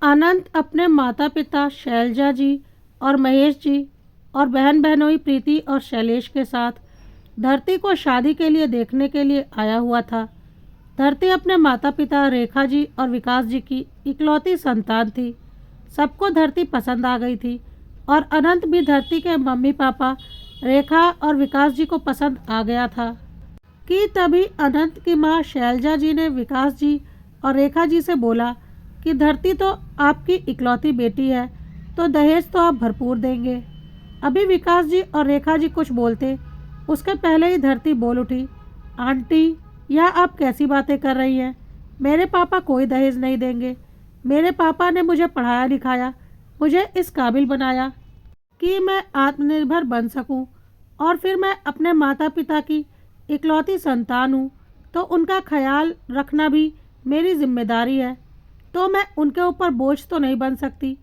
अनंत अपने माता पिता शैलजा जी और महेश जी और बहन बहनोई प्रीति और शैलेश के साथ धरती को शादी के लिए देखने के लिए आया हुआ था। धरती अपने माता पिता रेखा जी और विकास जी की इकलौती संतान थी। सबको धरती पसंद आ गई थी और अनंत भी धरती के मम्मी पापा रेखा और विकास जी को पसंद आ गया था कि तभी अनंत की माँ शैलजा जी ने विकास जी और रेखा जी से बोला कि धरती तो आपकी इकलौती बेटी है, तो दहेज तो आप भरपूर देंगे। अभी विकास जी और रेखा जी कुछ बोलते उसके पहले ही धरती बोल उठी, आंटी यह आप कैसी बातें कर रही हैं? मेरे पापा कोई दहेज नहीं देंगे। मेरे पापा ने मुझे पढ़ाया लिखाया, मुझे इस काबिल बनाया कि मैं आत्मनिर्भर बन सकूं, और फिर मैं अपने माता पिता की इकलौती संतान हूं, तो उनका ख्याल रखना भी मेरी जिम्मेदारी है। तो मैं उनके ऊपर बोझ तो नहीं बन सकती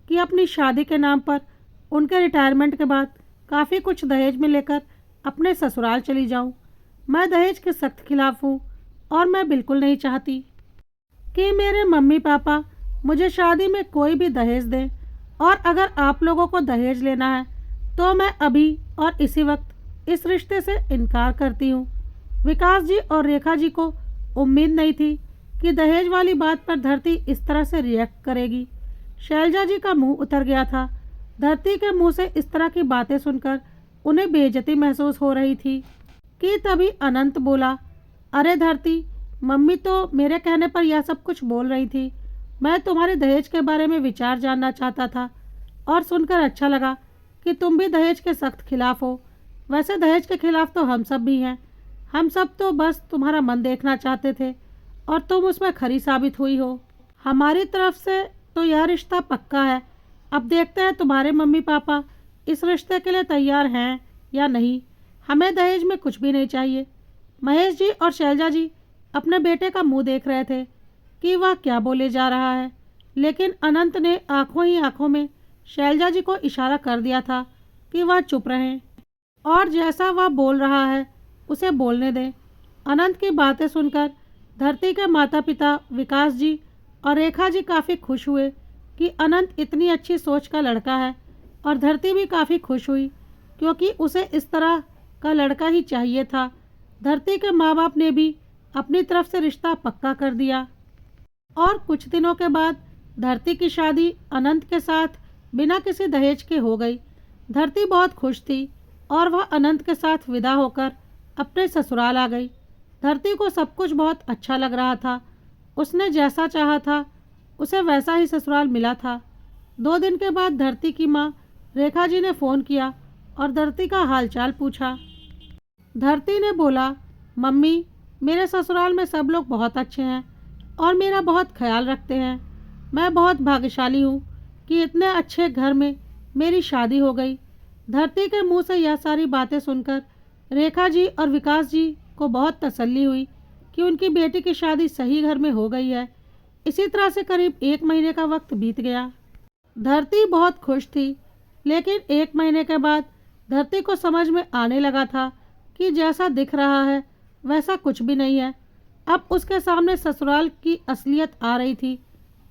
कि अपनी शादी के नाम पर उनके रिटायरमेंट के बाद काफ़ी कुछ दहेज में लेकर अपने ससुराल चली जाऊं। मैं दहेज के सख्त खिलाफ हूं और मैं बिल्कुल नहीं चाहती कि मेरे मम्मी पापा मुझे शादी में कोई भी दहेज दें। और अगर आप लोगों को दहेज लेना है तो मैं अभी और इसी वक्त इस रिश्ते से इनकार करती हूँ। विकास जी और रेखा जी को उम्मीद नहीं थी कि दहेज वाली बात पर धरती इस तरह से रिएक्ट करेगी। शैलजा जी का मुंह उतर गया था। धरती के मुंह से इस तरह की बातें सुनकर उन्हें बेइज्जती महसूस हो रही थी कि तभी अनंत बोला, अरे धरती, मम्मी तो मेरे कहने पर यह सब कुछ बोल रही थी। मैं तुम्हारे दहेज के बारे में विचार जानना चाहता था और सुनकर अच्छा लगा कि तुम भी दहेज के सख्त खिलाफ हो। वैसे दहेज के खिलाफ तो हम सब भी हैं। हम सब तो बस तुम्हारा मन देखना चाहते थे और तुम उसमें खरी साबित हुई हो। हमारी तरफ से तो यह रिश्ता पक्का है। अब देखते हैं तुम्हारे मम्मी पापा इस रिश्ते के लिए तैयार हैं या नहीं। हमें दहेज में कुछ भी नहीं चाहिए। महेश जी और शैलजा जी अपने बेटे का मुंह देख रहे थे कि वह क्या बोले जा रहा है, लेकिन अनंत ने आंखों ही आंखों में शैलजा जी को इशारा कर दिया था कि वह चुप रहें और जैसा वह बोल रहा है उसे बोलने दें। अनंत की बातें सुनकर धरती के माता पिता विकास जी और रेखा जी काफ़ी खुश हुए कि अनंत इतनी अच्छी सोच का लड़का है, और धरती भी काफ़ी खुश हुई क्योंकि उसे इस तरह का लड़का ही चाहिए था। धरती के माँ बाप ने भी अपनी तरफ से रिश्ता पक्का कर दिया और कुछ दिनों के बाद धरती की शादी अनंत के साथ बिना किसी दहेज के हो गई। धरती बहुत खुश थी और वह अनंत के साथ विदा होकर अपने ससुराल आ गई। धरती को सब कुछ बहुत अच्छा लग रहा था। उसने जैसा चाहा था उसे वैसा ही ससुराल मिला था। 2 दिन के बाद धरती की माँ रेखा जी ने फ़ोन किया और धरती का हालचाल पूछा। धरती ने बोला, मम्मी, मेरे ससुराल में सब लोग बहुत अच्छे हैं और मेरा बहुत ख्याल रखते हैं। मैं बहुत भाग्यशाली हूँ कि इतने अच्छे घर में मेरी शादी हो गई। धरती के मुंह से यह सारी बातें सुनकर रेखा जी और विकास जी को बहुत तसल्ली हुई कि उनकी बेटी की शादी सही घर में हो गई है। इसी तरह से करीब 1 महीने का वक्त बीत गया। धरती बहुत खुश थी, लेकिन 1 महीने के बाद धरती को समझ में आने लगा था कि जैसा दिख रहा है वैसा कुछ भी नहीं है। अब उसके सामने ससुराल की असलियत आ रही थी।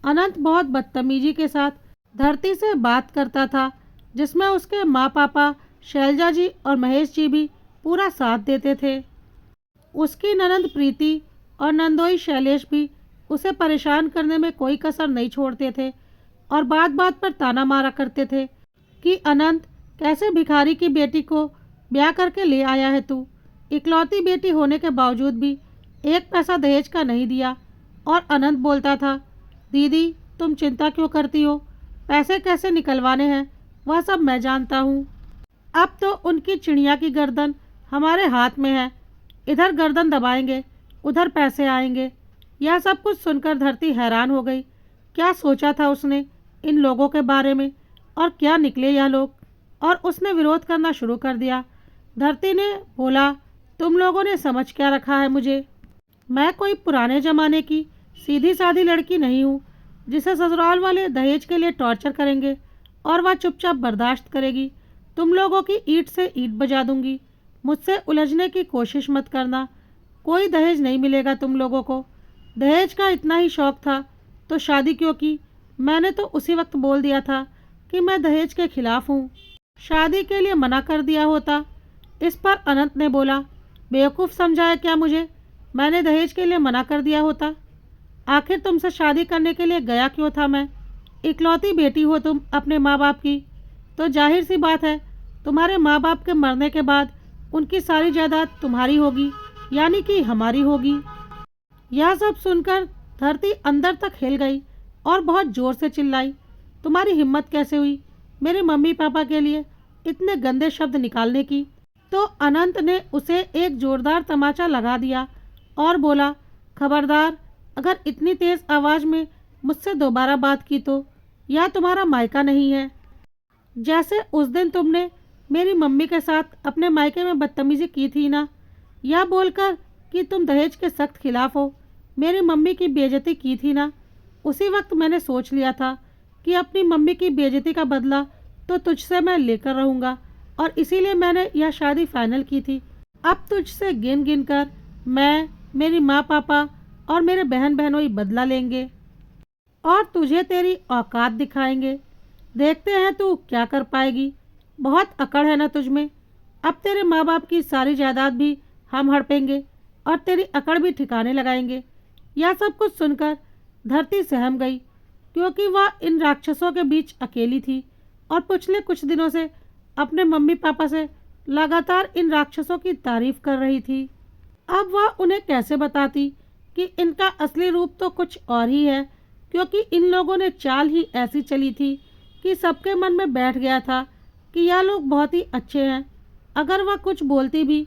अनंत बहुत बदतमीजी के साथ धरती से बात करता था, जिसमें उसके माँ पापा शैलजा जी और महेश जी भी पूरा साथ देते थे। उसकी ननंद प्रीति और नंदोई शैलेश भी उसे परेशान करने में कोई कसर नहीं छोड़ते थे और बात बात पर ताना मारा करते थे कि अनंत, कैसे भिखारी की बेटी को ब्याह करके ले आया है तू। इकलौती बेटी होने के बावजूद भी 1 पैसा दहेज का नहीं दिया। और अनंत बोलता था, दीदी तुम चिंता क्यों करती हो, पैसे कैसे निकलवाने हैं वह सब मैं जानता हूँ। अब तो उनकी चिड़िया की गर्दन हमारे हाथ में है। इधर गर्दन दबाएंगे उधर पैसे आएंगे। यह सब कुछ सुनकर धरती हैरान हो गई। क्या सोचा था उसने इन लोगों के बारे में, और क्या निकले यह लोग। और उसने विरोध करना शुरू कर दिया। धरती ने बोला, तुम लोगों ने समझ क्या रखा है मुझे। मैं कोई पुराने ज़माने की सीधी सादी लड़की नहीं हूँ जिसे ससुराल वाले दहेज के लिए टॉर्चर करेंगे और वह चुपचाप बर्दाश्त करेगी। तुम लोगों की ईंट से ईंट बजा दूंगी। मुझसे उलझने की कोशिश मत करना। कोई दहेज नहीं मिलेगा तुम लोगों को। दहेज का इतना ही शौक था तो शादी क्यों की। मैंने तो उसी वक्त बोल दिया था कि मैं दहेज के खिलाफ हूँ। शादी के लिए मना कर दिया होता। इस पर अनंत ने बोला, बेवकूफ़ समझाया क्या मुझे? मैंने दहेज के लिए मना कर दिया होता। आखिर तुमसे शादी करने के लिए गया क्यों था मैं? इकलौती बेटी हो तुम अपने माँ बाप की, तो जाहिर सी बात है तुम्हारे माँ बाप के मरने के बाद उनकी सारी जायदाद तुम्हारी होगी, यानी कि हमारी होगी। यह सब सुनकर धरती अंदर तक हिल गई और बहुत जोर से चिल्लाई, तुम्हारी हिम्मत कैसे हुई मेरे मम्मी पापा के लिए इतने गंदे शब्द निकालने की? तो अनंत ने उसे एक जोरदार तमाचा लगा दिया और बोला, खबरदार, अगर इतनी तेज़ आवाज़ में मुझसे दोबारा बात की तो यह तुम्हारा मायका नहीं है। जैसे उस दिन तुमने मेरी मम्मी के साथ अपने मायके में बदतमीज़ी की थी ना, यह बोलकर कि तुम दहेज के सख्त खिलाफ हो, मेरी मम्मी की बेइज्जती की थी ना, उसी वक्त मैंने सोच लिया था कि अपनी मम्मी की बेइज्जती का बदला तो तुझसे मैं लेकर रहूँगा, और इसीलिए मैंने यह शादी फाइनल की थी। अब तुझसे गिन गिन कर मैं, मेरी माँ पापा और मेरे बहन बहनोई बदला लेंगे और तुझे तेरी औकात दिखाएंगे। देखते हैं तू क्या कर पाएगी। बहुत अकड़ है ना तुझ में। अब तेरे माँ बाप की सारी जायदाद भी हम हड़पेंगे और तेरी अकड़ भी ठिकाने लगाएंगे। यह सब कुछ सुनकर धरती सहम गई, क्योंकि वह इन राक्षसों के बीच अकेली थी और पिछले कुछ दिनों से अपने मम्मी पापा से लगातार इन राक्षसों की तारीफ कर रही थी। अब वह उन्हें कैसे बताती कि इनका असली रूप तो कुछ और ही है, क्योंकि इन लोगों ने चाल ही ऐसी चली थी कि सबके मन में बैठ गया था कि यह लोग बहुत ही अच्छे हैं। अगर वह कुछ बोलती भी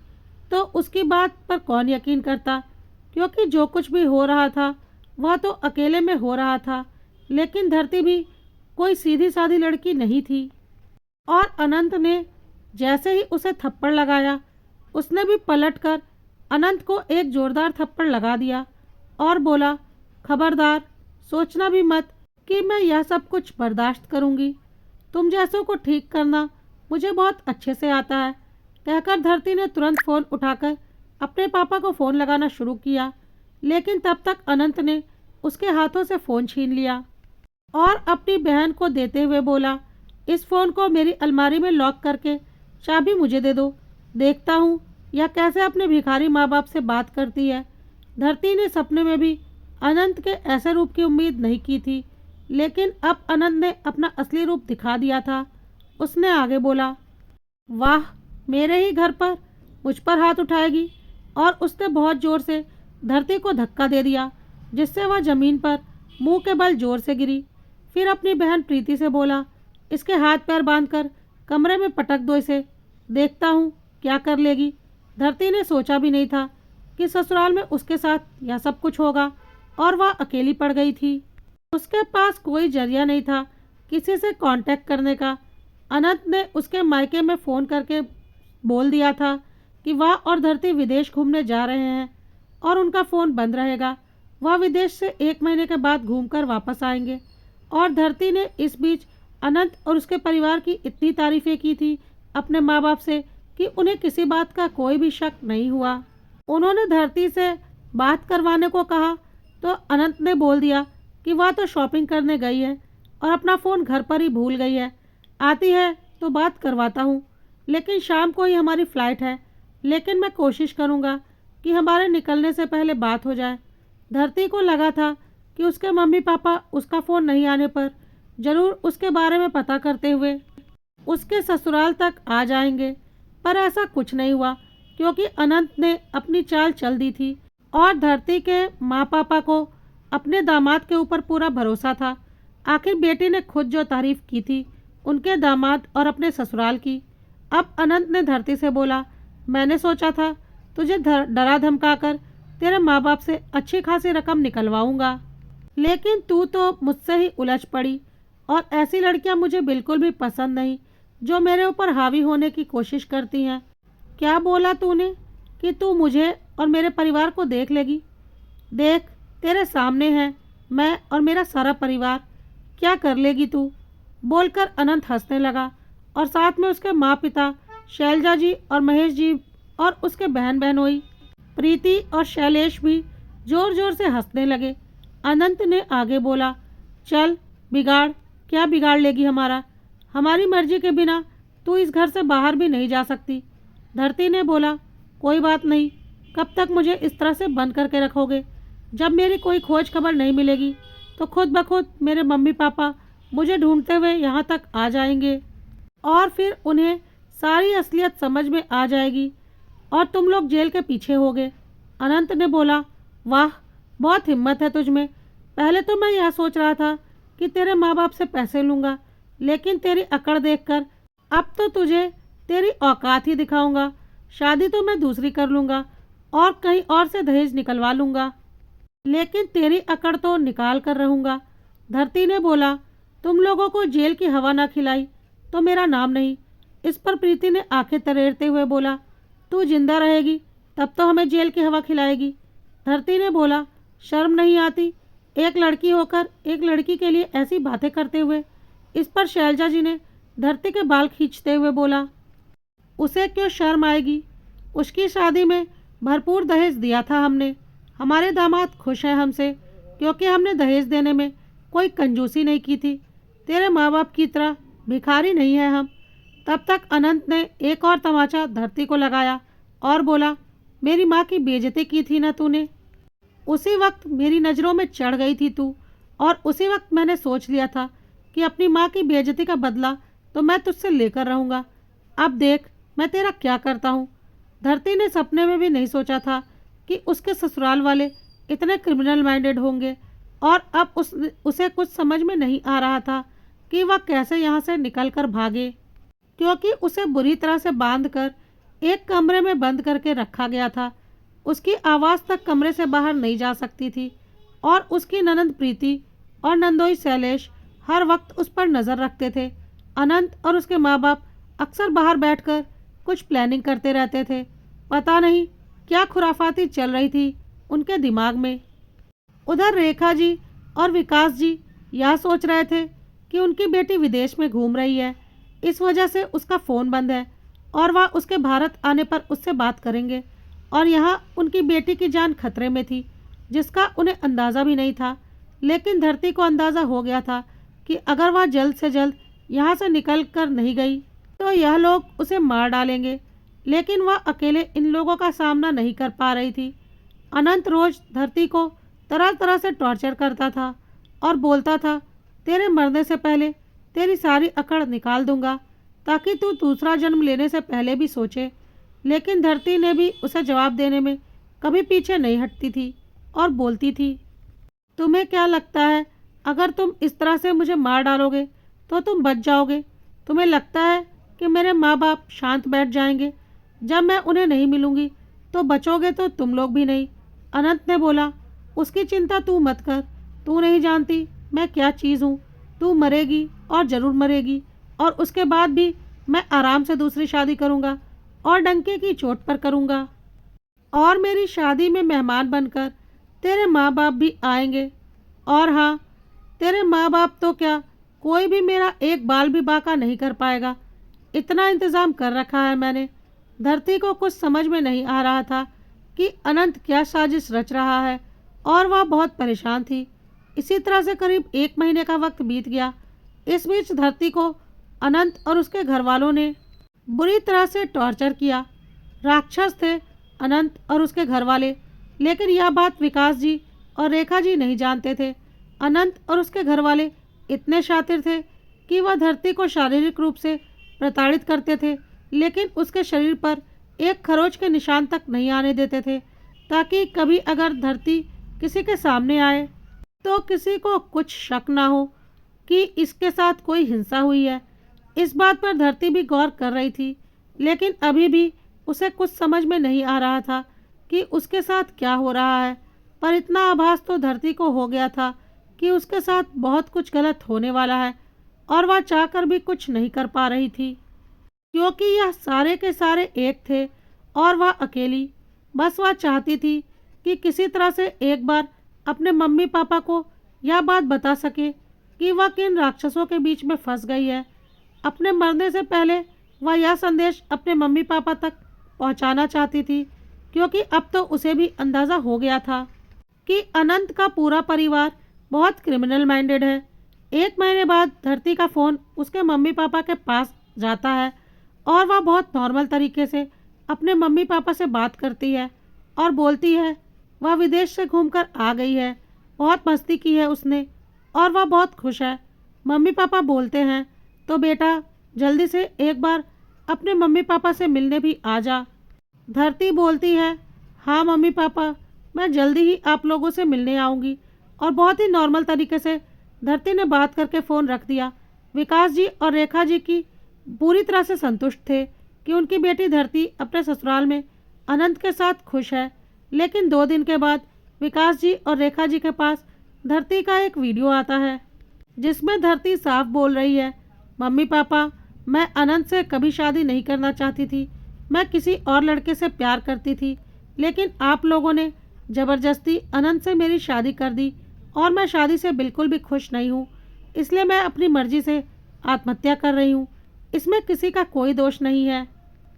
तो उसकी बात पर कौन यकीन करता, क्योंकि जो कुछ भी हो रहा था वह तो अकेले में हो रहा था। लेकिन धरती भी कोई सीधी साधी लड़की नहीं थी और अनंत ने जैसे ही उसे थप्पड़ लगाया, उसने भी पलटकर अनंत को एक जोरदार थप्पड़ लगा दिया और बोला, खबरदार, सोचना भी मत कि मैं यह सब कुछ बर्दाश्त करूंगी। तुम जैसों को ठीक करना मुझे बहुत अच्छे से आता है। कहकर धरती ने तुरंत फ़ोन उठाकर अपने पापा को फ़ोन लगाना शुरू किया, लेकिन तब तक अनंत ने उसके हाथों से फ़ोन छीन लिया और अपनी बहन को देते हुए बोला, इस फ़ोन को मेरी अलमारी में लॉक करके चाबी मुझे दे दो। देखता हूँ यह कैसे अपने भिखारी माँ बाप से बात करती है। धरती ने सपने में भी अनंत के ऐसे रूप की उम्मीद नहीं की थी, लेकिन अब अनंत ने अपना असली रूप दिखा दिया था। उसने आगे बोला, वाह, मेरे ही घर पर मुझ पर हाथ उठाएगी? और उसने बहुत ज़ोर से धरती को धक्का दे दिया, जिससे वह ज़मीन पर मुंह के बल जोर से गिरी। फिर अपनी बहन प्रीति से बोला, इसके हाथ पैर बांधकर कमरे में पटक दो इसे, देखता हूँ क्या कर लेगी। धरती ने सोचा भी नहीं था कि ससुराल में उसके साथ यह सब कुछ होगा और वह अकेली पड़ गई थी। उसके पास कोई जरिया नहीं था किसी से कांटेक्ट करने का। अनंत ने उसके मायके में फ़ोन करके बोल दिया था कि वह और धरती विदेश घूमने जा रहे हैं और उनका फ़ोन बंद रहेगा। वह विदेश से 1 महीने के बाद घूमकर वापस आएंगे। और धरती ने इस बीच अनंत और उसके परिवार की इतनी तारीफ़ें की थी अपने माँ बाप से कि उन्हें किसी बात का कोई भी शक नहीं हुआ। उन्होंने धरती से बात करवाने को कहा तो अनंत ने बोल दिया कि वह तो शॉपिंग करने गई है और अपना फ़ोन घर पर ही भूल गई है। आती है तो बात करवाता हूँ, लेकिन शाम को ही हमारी फ़्लाइट है। लेकिन मैं कोशिश करूँगा कि हमारे निकलने से पहले बात हो जाए। धरती को लगा था कि उसके मम्मी पापा उसका फ़ोन नहीं आने पर ज़रूर उसके बारे में पता करते हुए उसके ससुराल तक आ जाएंगे, पर ऐसा कुछ नहीं हुआ, क्योंकि अनंत ने अपनी चाल चल दी थी और धरती के माँ पापा को अपने दामाद के ऊपर पूरा भरोसा था। आखिर बेटी ने खुद जो तारीफ़ की थी उनके दामाद और अपने ससुराल की। अब अनंत ने धरती से बोला, मैंने सोचा था तुझे डरा धमका कर तेरे माँ बाप से अच्छी खासी रकम निकलवाऊंगा, लेकिन तू तो मुझसे ही उलझ पड़ी और ऐसी लड़कियां मुझे बिल्कुल भी पसंद नहीं जो मेरे ऊपर हावी होने की कोशिश करती हैं। क्या बोला तूने कि तू मुझे और मेरे परिवार को देख लेगी? देख, तेरे सामने है मैं और मेरा सारा परिवार, क्या कर लेगी तू? बोलकर अनंत हंसने लगा और साथ में उसके माँ पिता शैलजा जी और महेश जी और उसके बहन बहनोई प्रीति और शैलेश भी ज़ोर ज़ोर से हंसने लगे। अनंत ने आगे बोला, चल बिगाड़? क्या बिगाड़ लेगी हमारा? हमारी मर्जी के बिना तू इस घर से बाहर भी नहीं जा सकती। धरती ने बोला, कोई बात नहीं, कब तक मुझे इस तरह से बंद करके रखोगे? जब मेरी कोई खोज खबर नहीं मिलेगी तो खुद ब खुद मेरे मम्मी पापा मुझे ढूंढते हुए यहाँ तक आ जाएंगे और फिर उन्हें सारी असलियत समझ में आ जाएगी और तुम लोग जेल के पीछे होगे। अनंत ने बोला, वाह, बहुत हिम्मत है तुझ में। पहले तो मैं यह सोच रहा था कि तेरे माँ बाप से पैसे लूँगा, लेकिन तेरी अकड़ देखकर अब तो तुझे तेरी औकात ही दिखाऊंगा। शादी तो मैं दूसरी कर लूँगा और कहीं और से दहेज निकलवा लूँगा, लेकिन तेरी अकड़ तो निकाल कर रहूँगा। धरती ने बोला, तुम लोगों को जेल की हवा ना खिलाई तो मेरा नाम नहीं। इस पर प्रीति ने आंखें तरेरते हुए बोला, तू जिंदा रहेगी तब तो हमें जेल की हवा खिलाएगी। धरती ने बोला, शर्म नहीं आती एक लड़की होकर एक लड़की के लिए ऐसी बातें करते हुए? इस पर शैलजा जी ने धरती के बाल खींचते हुए बोला, उसे क्यों शर्म आएगी? उसकी शादी में भरपूर दहेज दिया था हमने। हमारे दामाद खुश हैं हमसे क्योंकि हमने दहेज देने में कोई कंजूसी नहीं की थी। तेरे माँ बाप की तरह भिखारी नहीं है हम। तब तक अनंत ने एक और तमाचा धरती को लगाया और बोला, मेरी माँ की बेइज्जती की थी ना तूने? उसी वक्त मेरी नज़रों में चढ़ गई थी तू, और उसी वक्त मैंने सोच लिया था कि अपनी माँ की बेइज्जती का बदला तो मैं तुझसे लेकर रहूँगा। अब देख मैं तेरा क्या करता हूँ। धरती ने सपने में भी नहीं सोचा था कि उसके ससुराल वाले इतने क्रिमिनल माइंडेड होंगे, और अब उसे कुछ समझ में नहीं आ रहा था कि वह कैसे यहाँ से निकल कर भागे, क्योंकि उसे बुरी तरह से बांधकर एक कमरे में बंद करके रखा गया था। उसकी आवाज़ तक कमरे से बाहर नहीं जा सकती थी, और उसकी ननंद प्रीति और नंदोई शैलेश हर वक्त उस पर नज़र रखते थे। अनंत और उसके माँ बाप अक्सर बाहर बैठकर कुछ प्लानिंग करते रहते थे। पता नहीं क्या खुराफाती चल रही थी उनके दिमाग में। उधर रेखा जी और विकास जी यह सोच रहे थे कि उनकी बेटी विदेश में घूम रही है, इस वजह से उसका फ़ोन बंद है और वह उसके भारत आने पर उससे बात करेंगे, और यहाँ उनकी बेटी की जान खतरे में थी जिसका उन्हें अंदाज़ा भी नहीं था। लेकिन धरती को अंदाज़ा हो गया था कि अगर वह जल्द से जल्द यहाँ से निकल कर नहीं गई तो यह लोग उसे मार डालेंगे। लेकिन वह अकेले इन लोगों का सामना नहीं कर पा रही थी। अनंत रोज धरती को तरह तरह से टॉर्चर करता था और बोलता था, तेरे मरने से पहले तेरी सारी अकड़ निकाल दूंगा ताकि तू दूसरा जन्म लेने से पहले भी सोचे। लेकिन धरती ने भी उसे जवाब देने में कभी पीछे नहीं हटती थी और बोलती थी, तुम्हें क्या लगता है अगर तुम इस तरह से मुझे मार डालोगे तो तुम बच जाओगे? तुम्हें लगता है कि मेरे माँ बाप शांत बैठ जाएंगे? जब मैं उन्हें नहीं मिलूंगी तो बचोगे तो तुम लोग भी नहीं। अनंत ने बोला, उसकी चिंता तू मत कर, तू नहीं जानती मैं क्या चीज़ हूँ। तू मरेगी और ज़रूर मरेगी, और उसके बाद भी मैं आराम से दूसरी शादी करूँगा और डंके की चोट पर करूँगा, और मेरी शादी में मेहमान बनकर तेरे माँ बाप भी आएंगे। और हाँ, तेरे माँ बाप तो क्या, कोई भी मेरा एक बाल भी बाका नहीं कर पाएगा। इतना इंतज़ाम कर रखा है मैंने। धरती को कुछ समझ में नहीं आ रहा था कि अनंत क्या साजिश रच रहा है, और वह बहुत परेशान थी। इसी तरह से करीब 1 महीने का वक्त बीत गया। इस बीच धरती को अनंत और उसके घर वालों ने बुरी तरह से टॉर्चर किया। राक्षस थे अनंत और उसके घर वाले, लेकिन यह बात विकास जी और रेखा जी नहीं जानते थे। अनंत और उसके घर वाले इतने शातिर थे कि वह धरती को शारीरिक रूप से प्रताड़ित करते थे, लेकिन उसके शरीर पर एक खरोच के निशान तक नहीं आने देते थे, ताकि कभी अगर धरती किसी के सामने आए तो किसी को कुछ शक ना हो कि इसके साथ कोई हिंसा हुई है। इस बात पर धरती भी गौर कर रही थी, लेकिन अभी भी उसे कुछ समझ में नहीं आ रहा था कि उसके साथ क्या हो रहा है। पर इतना आभास तो धरती को हो गया था कि उसके साथ बहुत कुछ गलत होने वाला है, और वह चाहकर भी कुछ नहीं कर पा रही थी, क्योंकि यह सारे के सारे एक थे और वह अकेली। बस वह चाहती थी कि किसी तरह से एक बार अपने मम्मी पापा को यह बात बता सके कि वह किन राक्षसों के बीच में फंस गई है। अपने मरने से पहले वह यह संदेश अपने मम्मी पापा तक पहुंचाना चाहती थी, क्योंकि अब तो उसे भी अंदाज़ा हो गया था कि अनंत का पूरा परिवार बहुत क्रिमिनल माइंडेड है। 1 महीने बाद धरती का फ़ोन उसके मम्मी पापा के पास जाता है और वह बहुत नॉर्मल तरीके से अपने मम्मी पापा से बात करती है और बोलती है वह विदेश से घूमकर आ गई है, बहुत मस्ती की है उसने और वह बहुत खुश है। मम्मी पापा बोलते हैं तो बेटा जल्दी से एक बार अपने मम्मी पापा से मिलने भी आ जा। धरती बोलती है हाँ मम्मी पापा, मैं जल्दी ही आप लोगों से मिलने आऊँगी। और बहुत ही नॉर्मल तरीके से धरती ने बात करके फ़ोन रख दिया। विकास जी और रेखा जी की पूरी तरह से संतुष्ट थे कि उनकी बेटी धरती अपने ससुराल में अनंत के साथ खुश है। लेकिन 2 दिन के बाद विकास जी और रेखा जी के पास धरती का एक वीडियो आता है जिसमें धरती साफ बोल रही है मम्मी पापा, मैं अनंत से कभी शादी नहीं करना चाहती थी, मैं किसी और लड़के से प्यार करती थी, लेकिन आप लोगों ने ज़बरदस्ती अनंत से मेरी शादी कर दी और मैं शादी से बिल्कुल भी खुश नहीं हूँ, इसलिए मैं अपनी मर्जी से आत्महत्या कर रही हूँ। इसमें किसी का कोई दोष नहीं है।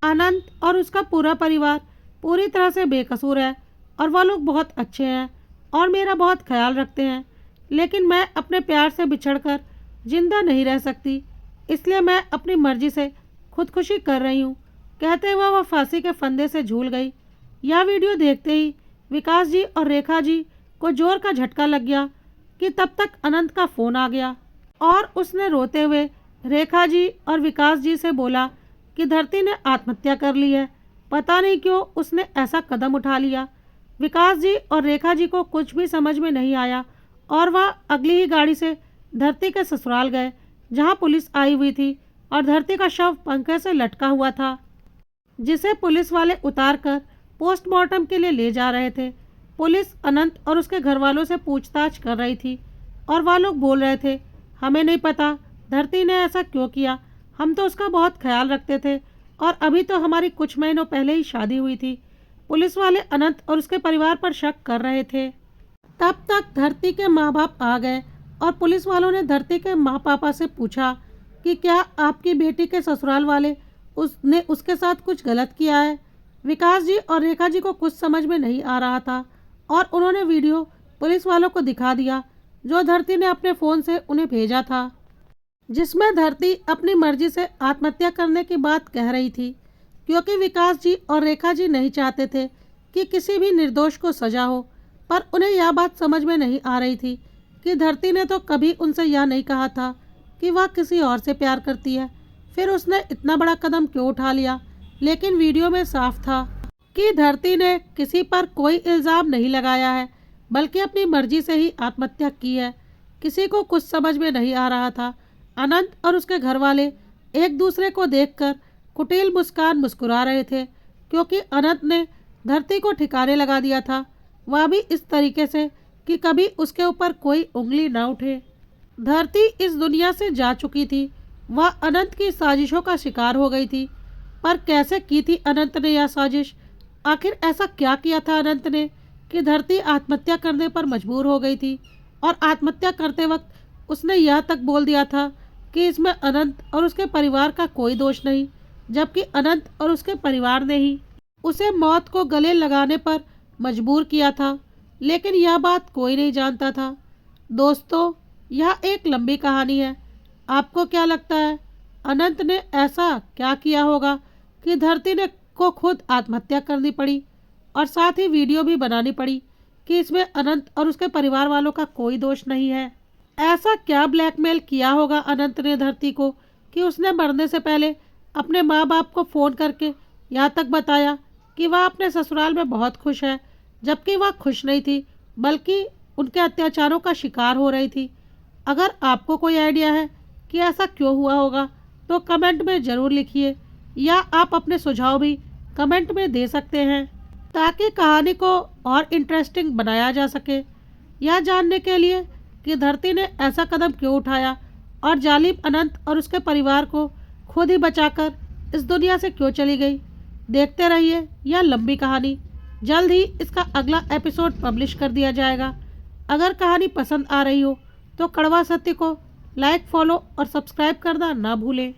अनंत और उसका पूरा परिवार पूरी तरह से बेकसूर है और वह लोग बहुत अच्छे हैं और मेरा बहुत ख्याल रखते हैं, लेकिन मैं अपने प्यार से बिछड़कर जिंदा नहीं रह सकती, इसलिए मैं अपनी मर्जी से खुदकुशी कर रही हूँ। कहते हुए वह फांसी के फंदे से झूल गई। यह वीडियो देखते ही विकास जी और रेखा जी को जोर का झटका लग गया कि तब तक अनंत का फ़ोन आ गया और उसने रोते हुए रेखा जी और विकास जी से बोला कि धरती ने आत्महत्या कर ली है, पता नहीं क्यों उसने ऐसा कदम उठा लिया। विकास जी और रेखा जी को कुछ भी समझ में नहीं आया और वह अगली ही गाड़ी से धरती के ससुराल गए जहां पुलिस आई हुई थी और धरती का शव पंखे से लटका हुआ था जिसे पुलिस वाले उतारकर पोस्टमार्टम के लिए ले जा रहे थे। पुलिस अनंत और उसके घर वालों से पूछताछ कर रही थी और वह लोग बोल रहे थे हमें नहीं पता धरती ने ऐसा क्यों किया, हम तो उसका बहुत ख्याल रखते थे और अभी तो हमारी कुछ महीनों पहले ही शादी हुई थी। पुलिस वाले अनंत और उसके परिवार पर शक कर रहे थे। तब तक धरती के माँ बाप आ गए और पुलिस वालों ने धरती के माँ पापा से पूछा कि क्या आपकी बेटी के ससुराल वाले उसने उसके साथ कुछ गलत किया है। विकास जी और रेखा जी को कुछ समझ में नहीं आ रहा था और उन्होंने वीडियो पुलिस वालों को दिखा दिया जो धरती ने अपने फ़ोन से उन्हें भेजा था, जिसमें धरती अपनी मर्जी से आत्महत्या करने की बात कह रही थी क्योंकि विकास जी और रेखा जी नहीं चाहते थे कि किसी भी निर्दोष को सजा हो। पर उन्हें यह बात समझ में नहीं आ रही थी कि धरती ने तो कभी उनसे यह नहीं कहा था कि वह किसी और से प्यार करती है, फिर उसने इतना बड़ा कदम क्यों उठा लिया। लेकिन वीडियो में साफ था कि धरती ने किसी पर कोई इल्ज़ाम नहीं लगाया है बल्कि अपनी मर्जी से ही आत्महत्या की है। किसी को कुछ समझ में नहीं आ रहा था। अनंत और उसके घर वाले एक दूसरे को देखकर कुटिल मुस्कान मुस्कुरा रहे थे क्योंकि अनंत ने धरती को ठिकाने लगा दिया था, वह भी इस तरीके से कि कभी उसके ऊपर कोई उंगली न उठे। धरती इस दुनिया से जा चुकी थी, वह अनंत की साजिशों का शिकार हो गई थी। पर कैसे की थी अनंत ने यह साजिश? आखिर ऐसा क्या किया था अनंत ने कि धरती आत्महत्या करने पर मजबूर हो गई थी और आत्महत्या करते वक्त उसने यह तक बोल दिया था कि इसमें अनंत और उसके परिवार का कोई दोष नहीं, जबकि अनंत और उसके परिवार ने ही उसे मौत को गले लगाने पर मजबूर किया था। लेकिन यह बात कोई नहीं जानता था। दोस्तों, यह एक लंबी कहानी है। आपको क्या लगता है अनंत ने ऐसा क्या किया होगा कि धरती ने को खुद आत्महत्या करनी पड़ी और साथ ही वीडियो भी बनानी पड़ी कि इसमें अनंत और उसके परिवार वालों का कोई दोष नहीं है? ऐसा क्या ब्लैकमेल किया होगा अनंत ने धरती को कि उसने मरने से पहले अपने माँ बाप को फ़ोन करके यहाँ तक बताया कि वह अपने ससुराल में बहुत खुश है, जबकि वह खुश नहीं थी बल्कि उनके अत्याचारों का शिकार हो रही थी। अगर आपको कोई आइडिया है कि ऐसा क्यों हुआ होगा तो कमेंट में ज़रूर लिखिए या आप अपने सुझाव भी कमेंट में दे सकते हैं ताकि कहानी को और इंटरेस्टिंग बनाया जा सके। यह जानने के लिए कि धरती ने ऐसा कदम क्यों उठाया और जालिम अनंत और उसके परिवार को खुद ही बचाकर इस दुनिया से क्यों चली गई। देखते रहिए यह लंबी कहानी। जल्द ही इसका अगला एपिसोड पब्लिश कर दिया जाएगा। अगर कहानी पसंद आ रही हो तो कड़वा सत्य को लाइक, फॉलो और सब्सक्राइब करना ना भूलें।